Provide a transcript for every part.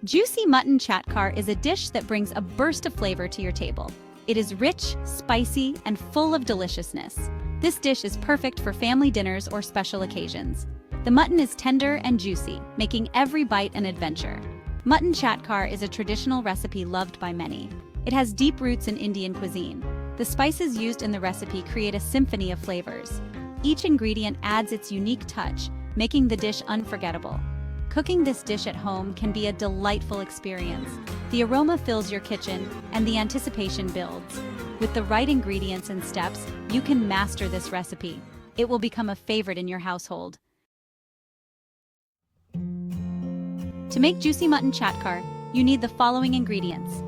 Juicy mutton chatkar is a dish that brings a burst of flavor to your table. It is rich, spicy, and full of deliciousness. This dish is perfect for family dinners or special occasions. The mutton is tender and juicy, making every bite an adventure. Mutton chatkar is a traditional recipe loved by many. It has deep roots in Indian cuisine. The spices used in the recipe create a symphony of flavors. Each ingredient adds its unique touch, making the dish unforgettable. Cooking this dish at home can be a delightful experience. The aroma fills your kitchen, and the anticipation builds. With the right ingredients and steps, you can master this recipe. It will become a favorite in your household. To make juicy mutton chatkar, you need the following ingredients.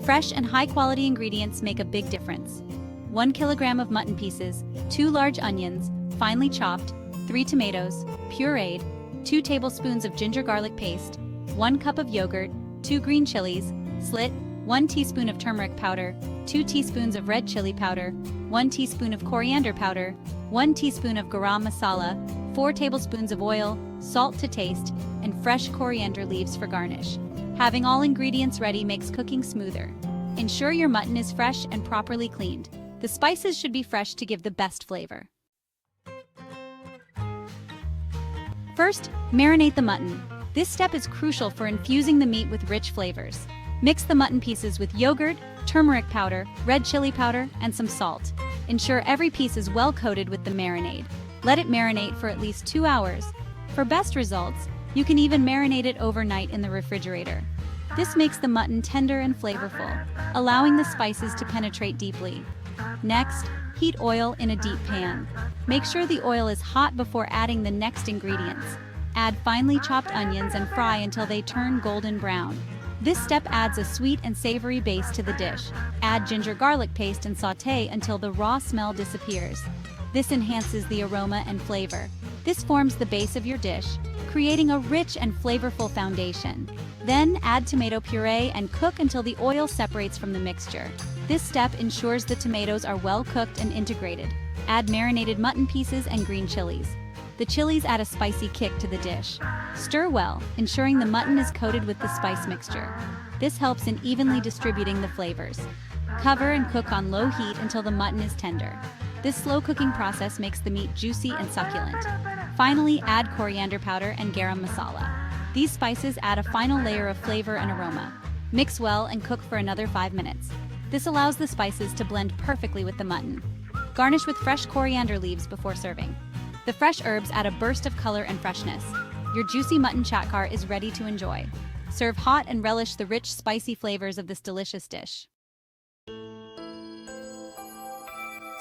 Fresh and high-quality ingredients make a big difference. 1 kilogram of mutton pieces, 2 large onions, finely chopped, 3 tomatoes, pureed, 2 tablespoons of ginger garlic paste, 1 cup of yogurt, 2 green chilies, slit, 1 teaspoon of turmeric powder, 2 teaspoons of red chili powder, 1 teaspoon of coriander powder, 1 teaspoon of garam masala, 4 tablespoons of oil, salt to taste, and fresh coriander leaves for garnish. Having all ingredients ready makes cooking smoother. Ensure your mutton is fresh and properly cleaned. The spices should be fresh to give the best flavor. First, marinate the mutton. This step is crucial for infusing the meat with rich flavors. Mix the mutton pieces with yogurt, turmeric powder, red chili powder, and some salt. Ensure every piece is well coated with the marinade. Let it marinate for at least 2 hours. For best results, you can even marinate it overnight in the refrigerator. This makes the mutton tender and flavorful, allowing the spices to penetrate deeply. Next, heat oil in a deep pan. Make sure the oil is hot before adding the next ingredients. Add finely chopped onions and fry until they turn golden brown. This step adds a sweet and savory base to the dish. Add ginger garlic paste and sauté until the raw smell disappears. This enhances the aroma and flavor. This forms the base of your dish, creating a rich and flavorful foundation. Then add tomato puree and cook until the oil separates from the mixture. This step ensures the tomatoes are well cooked and integrated. Add marinated mutton pieces and green chilies. The chilies add a spicy kick to the dish. Stir well, ensuring the mutton is coated with the spice mixture. This helps in evenly distributing the flavors. Cover and cook on low heat until the mutton is tender. This slow cooking process makes the meat juicy and succulent. Finally, add coriander powder and garam masala. These spices add a final layer of flavor and aroma. Mix well and cook for another 5 minutes. This allows the spices to blend perfectly with the mutton. Garnish with fresh coriander leaves before serving. The fresh herbs add a burst of color and freshness. Your juicy mutton chatkar is ready to enjoy. Serve hot and relish the rich, spicy flavors of this delicious dish.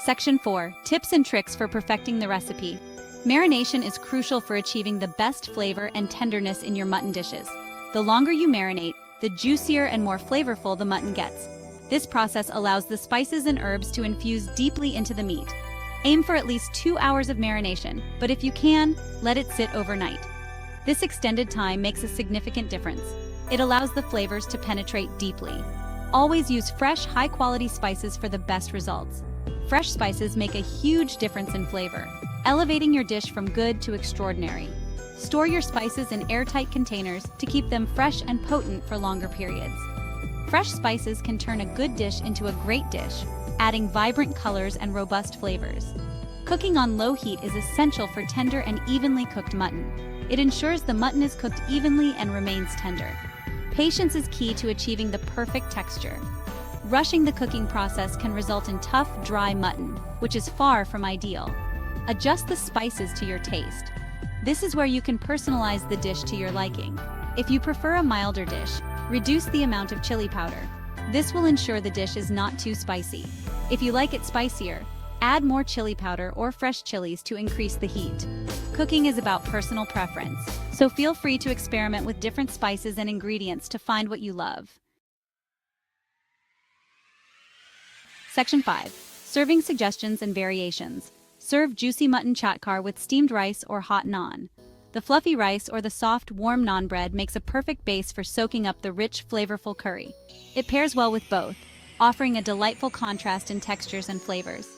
Section 4. Tips and tricks for perfecting the recipe. Marination is crucial for achieving the best flavor and tenderness in your mutton dishes. The longer you marinate, the juicier and more flavorful the mutton gets. This process allows the spices and herbs to infuse deeply into the meat. Aim for at least 2 hours of marination, but if you can, let it sit overnight. This extended time makes a significant difference. It allows the flavors to penetrate deeply. Always use fresh, high-quality spices for the best results. Fresh spices make a huge difference in flavor, elevating your dish from good to extraordinary. Store your spices in airtight containers to keep them fresh and potent for longer periods. Fresh spices can turn a good dish into a great dish, adding vibrant colors and robust flavors. Cooking on low heat is essential for tender and evenly cooked mutton. It ensures the mutton is cooked evenly and remains tender. Patience is key to achieving the perfect texture. Rushing the cooking process can result in tough, dry mutton, which is far from ideal. Adjust the spices to your taste. This is where you can personalize the dish to your liking. If you prefer a milder dish, reduce the amount of chili powder. This will ensure the dish is not too spicy. If you like it spicier, add more chili powder or fresh chilies to increase the heat. Cooking is about personal preference, so feel free to experiment with different spices and ingredients to find what you love. Section 5. Serving suggestions and variations. Serve juicy mutton chatkar with steamed rice or hot naan. The fluffy rice or the soft, warm naan bread makes a perfect base for soaking up the rich, flavorful curry. It pairs well with both, offering a delightful contrast in textures and flavors.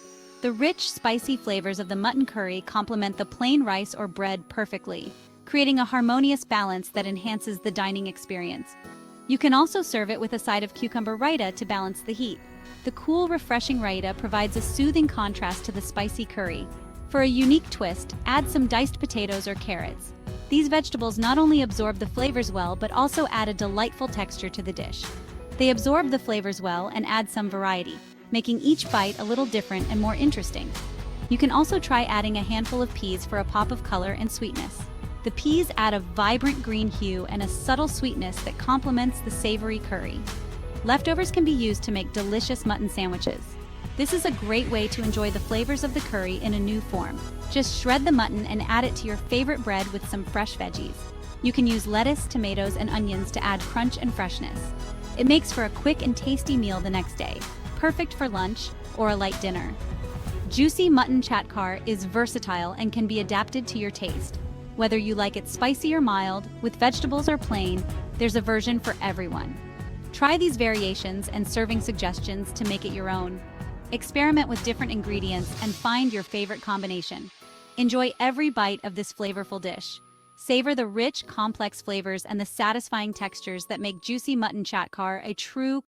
The rich, spicy flavors of the mutton curry complement the plain rice or bread perfectly, creating a harmonious balance that enhances the dining experience. You can also serve it with a side of cucumber raita to balance the heat. The cool, refreshing raita provides a soothing contrast to the spicy curry. For a unique twist, add some diced potatoes or carrots. These vegetables not only absorb the flavors well but also add a delightful texture to the dish. They absorb the flavors well and add some variety, making each bite a little different and more interesting. You can also try adding a handful of peas for a pop of color and sweetness. The peas add a vibrant green hue and a subtle sweetness that complements the savory curry. Leftovers can be used to make delicious mutton sandwiches. This is a great way to enjoy the flavors of the curry in a new form. Just shred the mutton and add it to your favorite bread with some fresh veggies. You can use lettuce, tomatoes, and onions to add crunch and freshness. It makes for a quick and tasty meal the next day, perfect for lunch or a light dinner. Juicymuttonchatkara is versatile and can be adapted to your taste. Whether you like it spicy or mild, with vegetables or plain, there's a version for everyone. Try these variations and serving suggestions to make it your own. Experiment with different ingredients and find your favorite combination. Enjoy every bite of this flavorful dish. Savor the rich, complex flavors and the satisfying textures that make juicymuttonchatkara a true